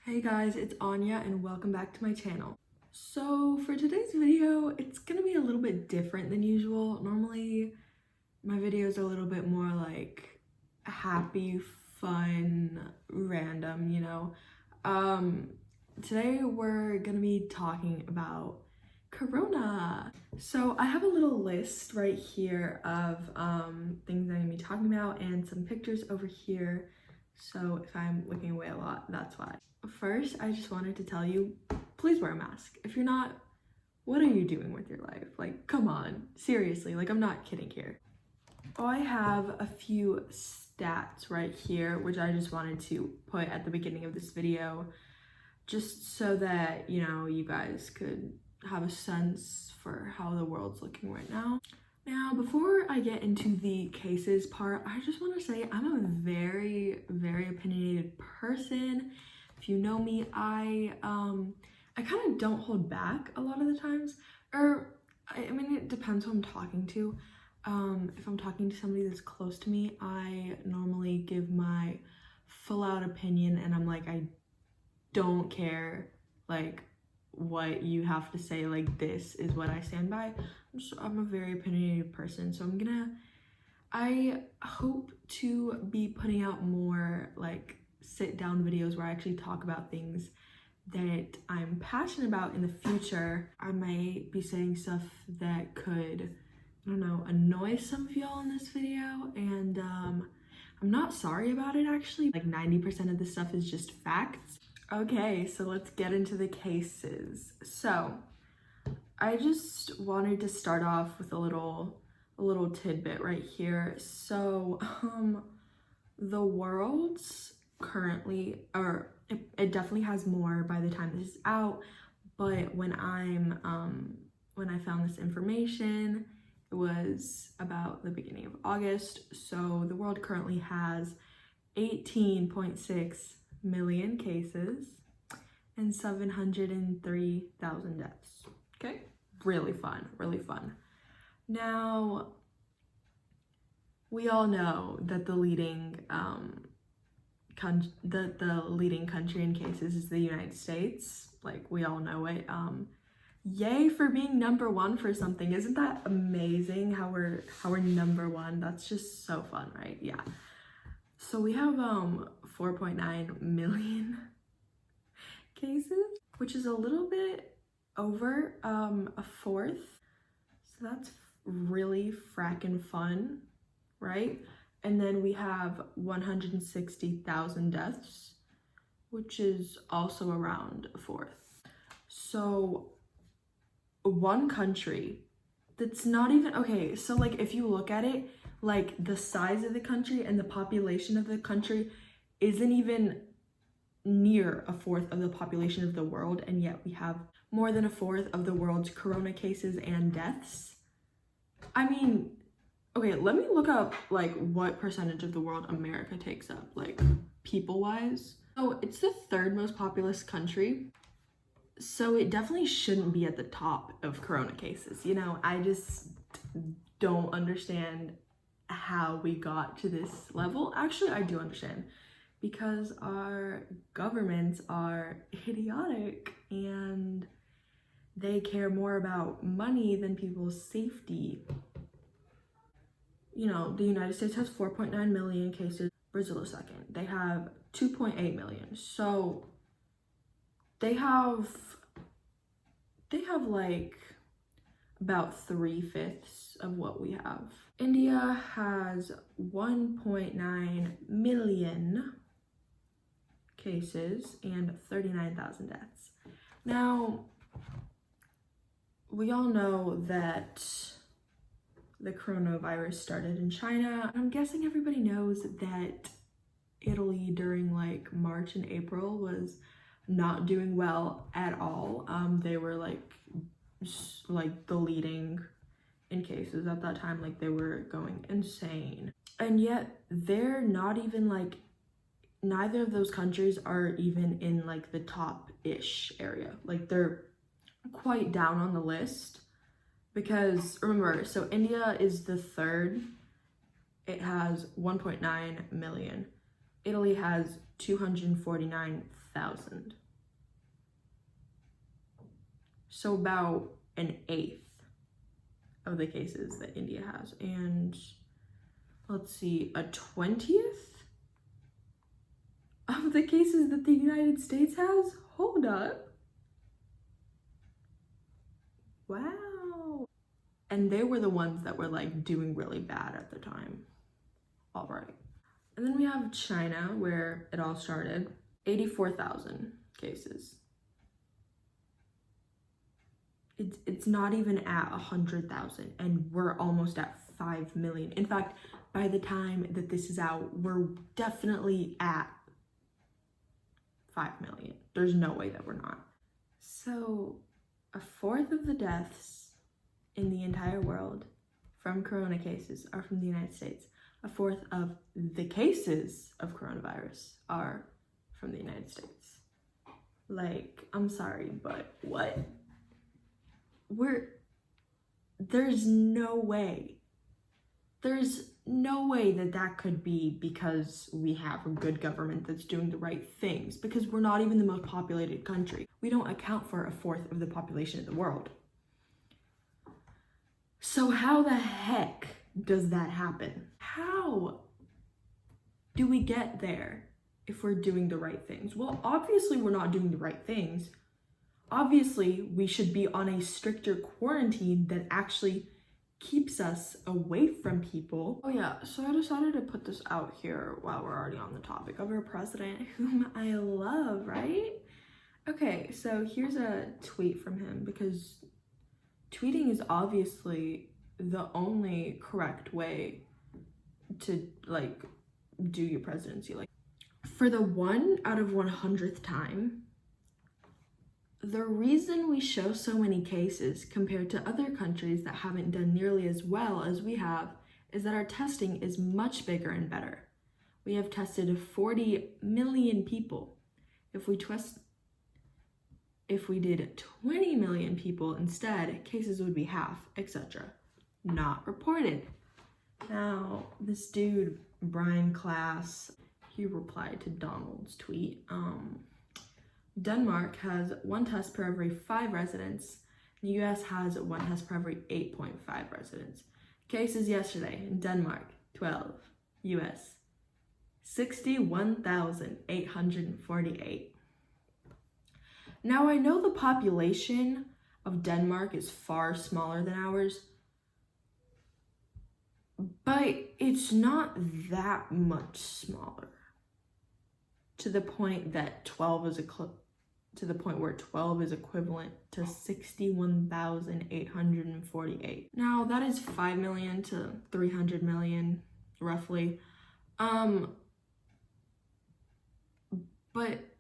Hey guys, it's Anya and welcome back to my channel. So for today's video, it's gonna be a little bit different than usual. Normally my videos are a little bit more like happy, fun, random, you know. Today we're gonna be talking about Corona. So I have a little list right here of things I'm gonna be talking about and some pictures over here. So if I'm looking away a lot, that's why. First, I just wanted to tell you, please wear a mask. If you're not, what are you doing with your life? Like, come on, seriously, like I'm not kidding here. Oh, I have a few stats right here, which I just wanted to put at the beginning of this video, just so that, you know, you guys could have a sense for how the world's looking right now. Now, before I get into the cases part, I just want to say I'm a very, very opinionated person. If you know me, I kind of don't hold back a lot of the times, or I mean, it depends who I'm talking to. If I'm talking to somebody that's close to me, I normally give my full out opinion, and I'm like, I don't care like what you have to say, like this is what I stand by. I'm a very opinionated person, so I hope to be putting out more like sit down videos where I actually talk about things that I'm passionate about in the future. I might be saying stuff that could, I don't know, annoy some of y'all in this video, and I'm not sorry about it actually. Like 90% of this stuff is just facts. Okay, so let's get into the cases. So I just wanted to start off with a little tidbit right here. So the world's currently, or it definitely has more by the time this is out, but when I found this information, it was about the beginning of August. So the world currently has 18.6 million cases and 703,000 deaths. Okay, really fun, really fun. Now, we all know that the leading leading country in cases is the United States. Like, we all know it. Yay for being number one for something. Isn't that amazing how we're number one? That's just so fun, right? Yeah. So we have 4.9 million cases, which is a little bit over a fourth. So that's really frackin' fun, right? And then we have 160,000 deaths, which is also around a fourth. So one country that's not even, okay, so like if you look at it, like the size of the country and the population of the country isn't even near a fourth of the population of the world, and yet we have more than a fourth of the world's corona cases and deaths. I mean, okay, let me look up like what percentage of the world America takes up, like people wise. So it's the third most populous country, so it definitely shouldn't be at the top of corona cases. You know, I just don't understand how we got to this level. Actually, I do understand, because our governments are idiotic and they care more about money than people's safety. You know, the United States has 4.9 million cases, Brazil is second. They have 2.8 million. So they have like about 3/5 of what we have. India has 1.9 million cases and 39,000 deaths. Now, we all know that the coronavirus started in China. I'm guessing everybody knows that Italy during like March and April was not doing well at all. They were like the leading in cases at that time. Like, they were going insane, and yet they're not even like, neither of those countries are even in like the top-ish area. Like, they're quite down on the list, because remember, so India is the third. It has 1.9 million. Italy has 249,000. So about an eighth of the cases that India has. And let's see, a 20th of the cases that the United States has? Hold up. Wow. And they were the ones that were like doing really bad at the time. All right. And then we have China, where it all started. 84,000 cases. It's not even at 100,000, and we're almost at 5 million. In fact, by the time that this is out, we're definitely at 5 million. There's no way that we're not. So a fourth of the deaths in the entire world from corona cases are from the United States. A fourth of the cases of coronavirus are from the United States. Like, I'm sorry, but what? There's no way that that could be because we have a good government that's doing the right things, because we're not even the most populated country. We don't account for a fourth of the population of the world. So how the heck does that happen? How do we get there if we're doing the right things? Well, obviously we're not doing the right things. Obviously, we should be on a stricter quarantine that actually keeps us away from people. Oh yeah, so I decided to put this out here while we're already on the topic of our president, whom I love, right? Okay, so here's a tweet from him, because tweeting is obviously the only correct way to like do your presidency. Like, for the 1 out of 100th time, the reason we show so many cases compared to other countries that haven't done nearly as well as we have is that our testing is much bigger and better. We have tested 40 million people. If we did 20 million people instead, cases would be half, etc. Not reported. Now, this dude, Brian Klaas, he replied to Donald's tweet. Denmark has 1 test per every 5 residents. The US has 1 test per every 8.5 residents. Cases yesterday in Denmark, 12. US, 61,848. Now, I know the population of Denmark is far smaller than ours, but it's not that much smaller to the point that 12 is where 12 is equivalent to 61,848. Now, that is 5 million to 300 million, roughly. But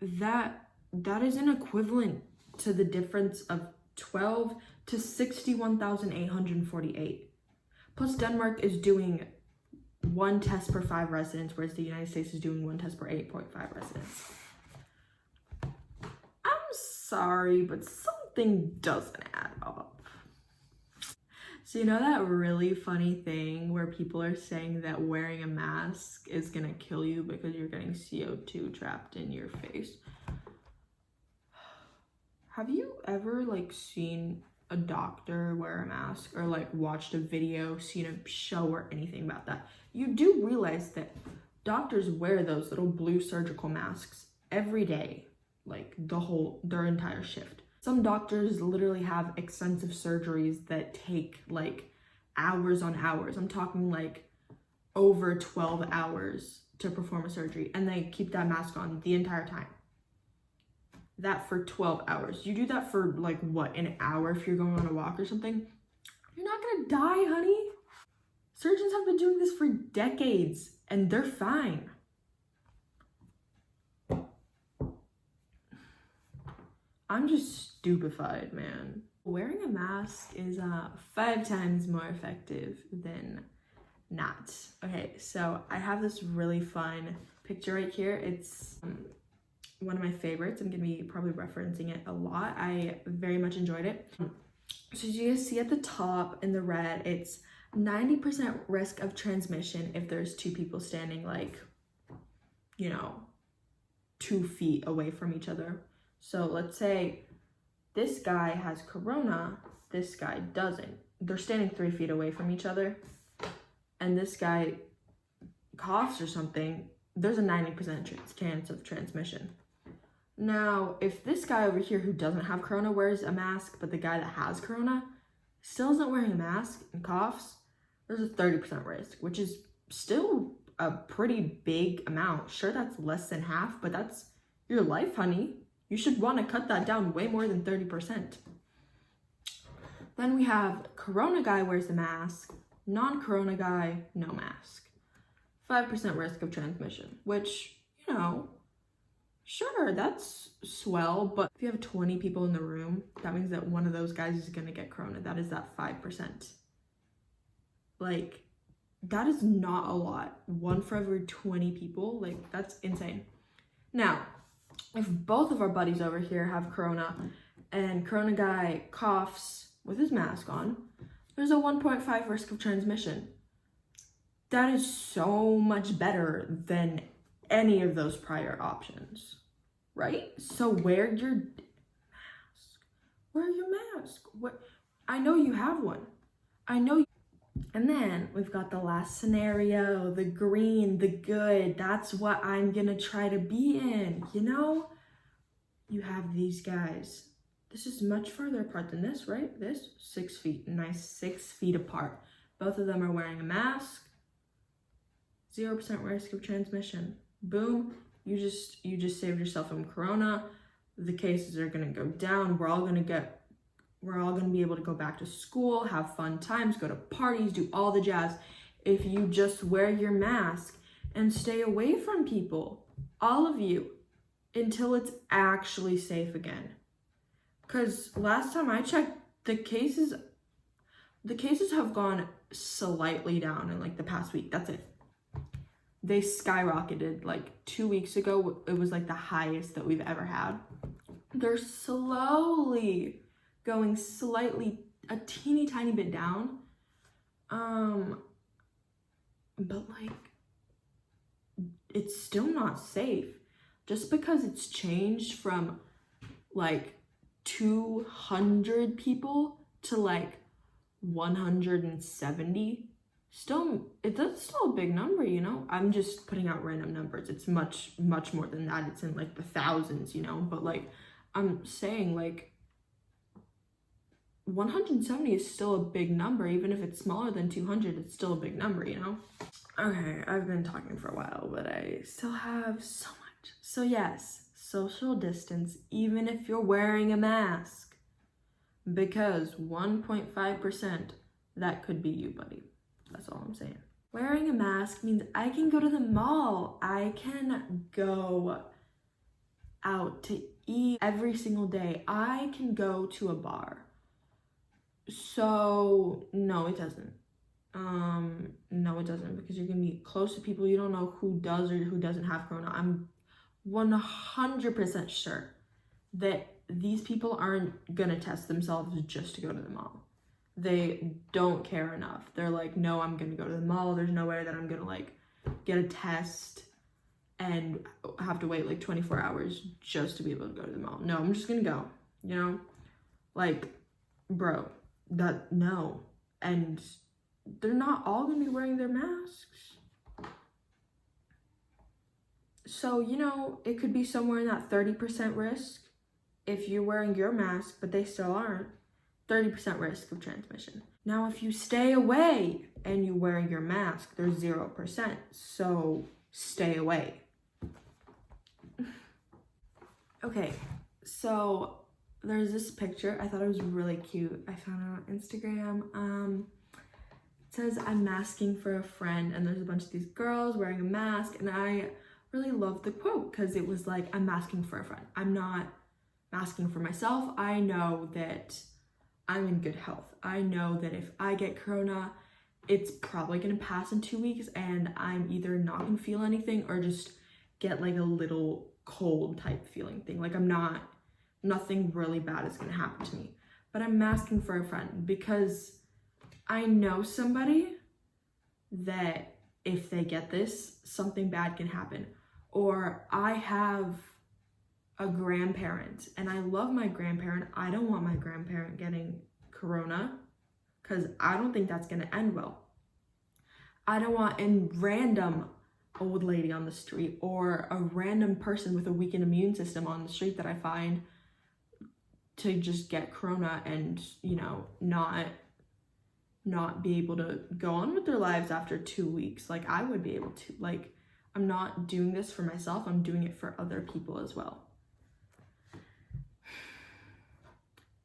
that isn't equivalent to the difference of 12 to 61,848. Plus, Denmark is doing 1 test per 5 residents, whereas the United States is doing 1 test per 8.5 residents. I'm sorry, but something doesn't add up. So you know that really funny thing where people are saying that wearing a mask is gonna kill you because you're getting CO2 trapped in your face? Have you ever like seen a doctor wear a mask, or like watched a video, seen a show or anything about that? You do realize that doctors wear those little blue surgical masks every day, like their entire shift. Some doctors literally have extensive surgeries that take like hours on hours. I'm talking like over 12 hours to perform a surgery, and they keep that mask on the entire time. That for 12 hours. You do that for like what, an hour if you're going on a walk or something? You're not gonna die, honey. Surgeons have been doing this for decades and they're fine. I'm just stupefied, man. Wearing a mask is 5 times more effective than not. Okay, so I have this really fun picture right here. It's one of my favorites. I'm gonna be probably referencing it a lot. I very much enjoyed it. So as you guys see at the top in the red, it's 90% risk of transmission if there's 2 people standing like 2 feet away from each other. So let's say this guy has corona, this guy doesn't. They're standing 3 feet away from each other, and this guy coughs or something, there's a 90% chance of transmission. Now, if this guy over here who doesn't have corona wears a mask, but the guy that has corona still isn't wearing a mask and coughs, there's a 30% risk, which is still a pretty big amount. Sure, that's less than half, but that's your life, honey. You should want to cut that down way more than 30%. Then we have corona guy wears a mask, non-corona guy, no mask. 5% risk of transmission, which, sure, that's swell, but if you have 20 people in the room, that means that one of those guys is gonna get corona. That is that 5%. Like, that is not a lot. 1 for every 20 people, like, that's insane. Now, if both of our buddies over here have corona and corona guy coughs with his mask on, there's a 1.5 risk of transmission. That is so much better than any of those prior options, right? So wear your mask. Wear your mask. I know you have one. And then we've got the last scenario, the green, the good. That's what I'm gonna try to be in, You have these guys. This is much further apart than this, right? This, 6 feet, nice 6 feet apart. Both of them are wearing a mask. 0% risk of transmission. Boom, you just saved yourself from corona. The cases are gonna go down. We're all gonna be able to go back to school, have fun times, go to parties, do all the jazz. If you just wear your mask and stay away from people, all of you, until it's actually safe again. Because last time I checked, the cases have gone slightly down in like the past week. That's it. They skyrocketed like 2 weeks ago. It was like the highest that we've ever had. They're slowly going a teeny tiny bit down. But like, it's still not safe. Just because it's changed from like 200 people to like 170, that's still a big number, I'm just putting out random numbers. It's much more than that. It's in like the thousands, but like I'm saying, like 170 is still a big number. Even if it's smaller than 200, it's still a big number, Okay, I've been talking for a while, but I still have so much. So yes, social distance, even if you're wearing a mask, because 1.5%, that could be you, buddy. That's all I'm saying. Wearing a mask means I can go to the mall. I can go out to eat every single day. I can go to a bar. So no, it doesn't. No, it doesn't, because you're gonna be close to people. You don't know who does or who doesn't have corona. I'm 100% sure that these people aren't gonna test themselves just to go to the mall. They don't care enough. They're like, no, I'm gonna go to the mall. There's no way that I'm gonna like get a test and have to wait like 24 hours just to be able to go to the mall. No, I'm just gonna go, like, bro, no. And they're not all gonna be wearing their masks. So, it could be somewhere in that 30% risk if you're wearing your mask, but they still aren't. 30% risk of transmission. Now, if you stay away and you wear your mask, there's 0%. So stay away. Okay, so there's this picture. I thought it was really cute. I found it on Instagram. It says, I'm masking for a friend, and there's a bunch of these girls wearing a mask, and I really loved the quote because it was like, I'm masking for a friend. I'm not masking for myself. I know that I'm in good health. I know that if I get corona, it's probably gonna pass in 2 weeks, and I'm either not gonna feel anything or just get like a little cold type feeling thing. Like nothing really bad is gonna happen to me. But I'm masking for a friend because I know somebody that if they get this, something bad can happen. Or I have a grandparent and I love my grandparent. I don't want my grandparent getting corona because I don't think that's going to end well. I don't want a random old lady on the street or a random person with a weakened immune system on the street that I find to just get corona and, you know, not be able to go on with their lives after 2 weeks like I would be able to. Like, I'm not doing this for myself, I'm doing it for other people as well.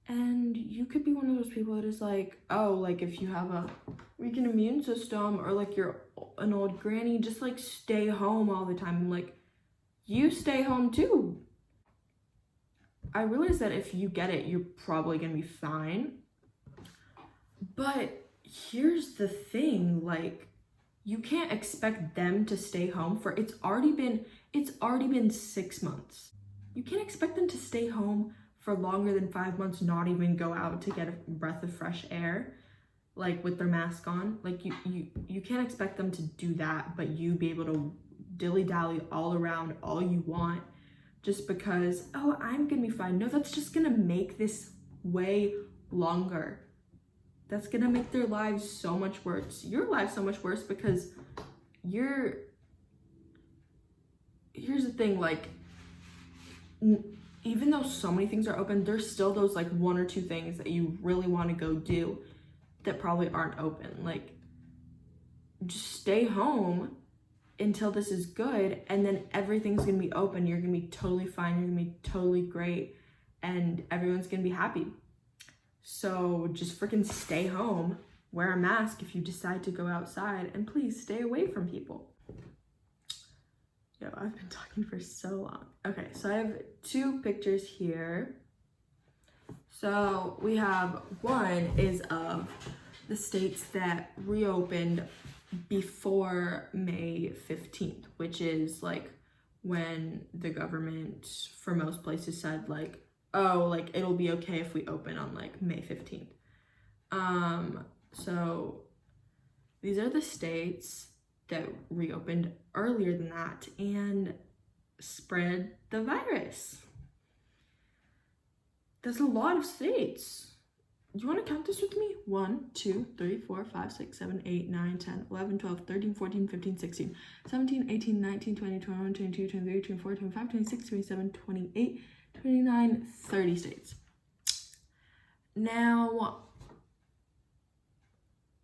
And you could be one of those people that is like, oh, like if you have a weakened immune system or like you're an old granny, just like stay home all the time. I'm like, you stay home too. I realize that if you get it, you're probably gonna be fine. But here's the thing, like, you can't expect them to stay home for it's already been 6 months. You can't expect them to stay home for longer than 5 months, not even go out to get a breath of fresh air, like with their mask on. Like you can't expect them to do that, but you be able to dilly-dally all around all you want just because, oh, I'm gonna be fine. No, that's just gonna make this way longer. That's gonna make their lives so much worse. Your life so much worse because here's the thing, like, even though so many things are open, there's still those like 1 or 2 things that you really want to go do that probably aren't open. Like, just stay home until this is good, and then everything's gonna be open. You're gonna be totally fine, you're gonna be totally great, and everyone's gonna be happy. So just freaking stay home, wear a mask if you decide to go outside, and please stay away from people. Yo, I've been talking for so long. Okay, so I have 2 pictures here. So we have one is of the states that reopened before May 15th, which is like when the government for most places said like, oh, like it'll be okay if we open on like May 15th. So these are the states that reopened earlier than that and spread the virus. There's a lot of states. You want to count this with me? 1, 2, 3, 4, 5, 6, 7, 8, 9, 10, 11, 12, 13, 14, 15, 16, 17, 18, 19, 20, 21, 22, 23, 24, 25, 26, 27, 28, 29, 30 states. Now,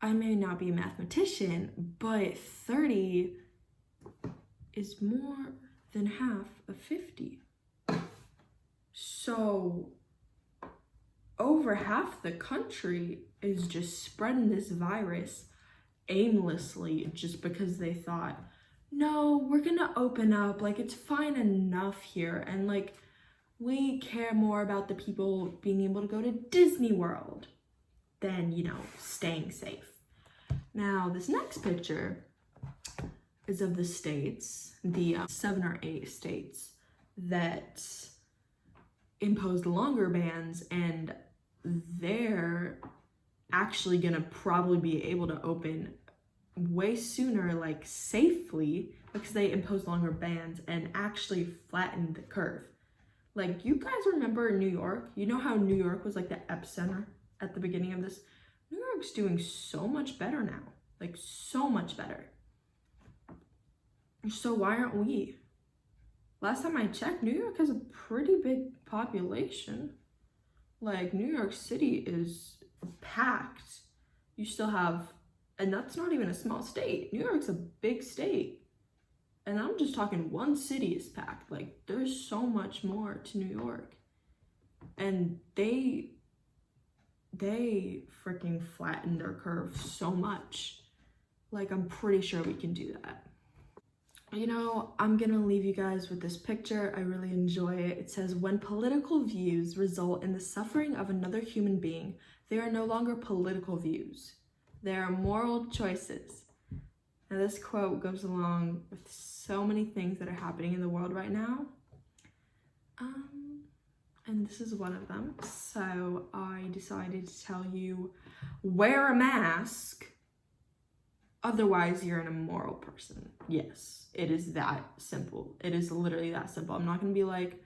I may not be a mathematician, but 30 is more than half of 50. So over half the country is just spreading this virus aimlessly just because they thought, no, we're gonna open up, like it's fine enough here, and like we care more about the people being able to go to Disney World than, you know, staying safe. Now, this next picture is of the states, the 7 or 8 states that imposed longer bans, and they're actually gonna probably be able to open way sooner, like safely, because they imposed longer bans and actually flattened the curve. Like, you guys remember New York? You know how New York was like the epicenter at the beginning of this? New York's doing so much better now, like so much better. So why aren't we? Last time I checked, New York has a pretty big population. Like, New York City is packed. You still have, and that's not even a small state. New York's a big state. And I'm just talking one city is packed. Like, there's so much more to New York. And they freaking flattened their curve so much. Like, I'm pretty sure we can do that. You know, I'm gonna leave you guys with this picture. I really enjoy it. It says, when political views result in the suffering of another human being, they are no longer political views. They are moral choices. Now, this quote goes along with so many things that are happening in the world right now. And this is one of them. So I decided to tell you, wear a mask Otherwise, you're an immoral person. Yes, it is that simple. It is literally that simple. I'm not gonna be like,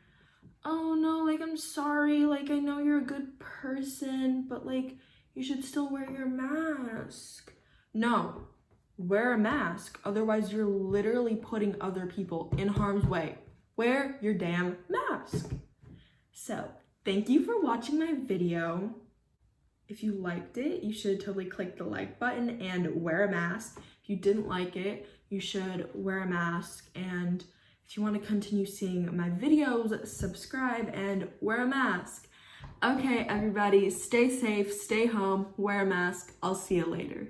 oh no, like, I'm sorry, like, I know you're a good person, but like, you should still wear your mask. No, wear a mask. Otherwise, you're literally putting other people in harm's way. Wear your damn mask. So, thank you for watching my video. If you liked it, you should totally click the like button and wear a mask. If you didn't like it, you should wear a mask. And if you want to continue seeing my videos, subscribe and wear a mask. Okay, everybody, stay safe, stay home, wear a mask. I'll see you later.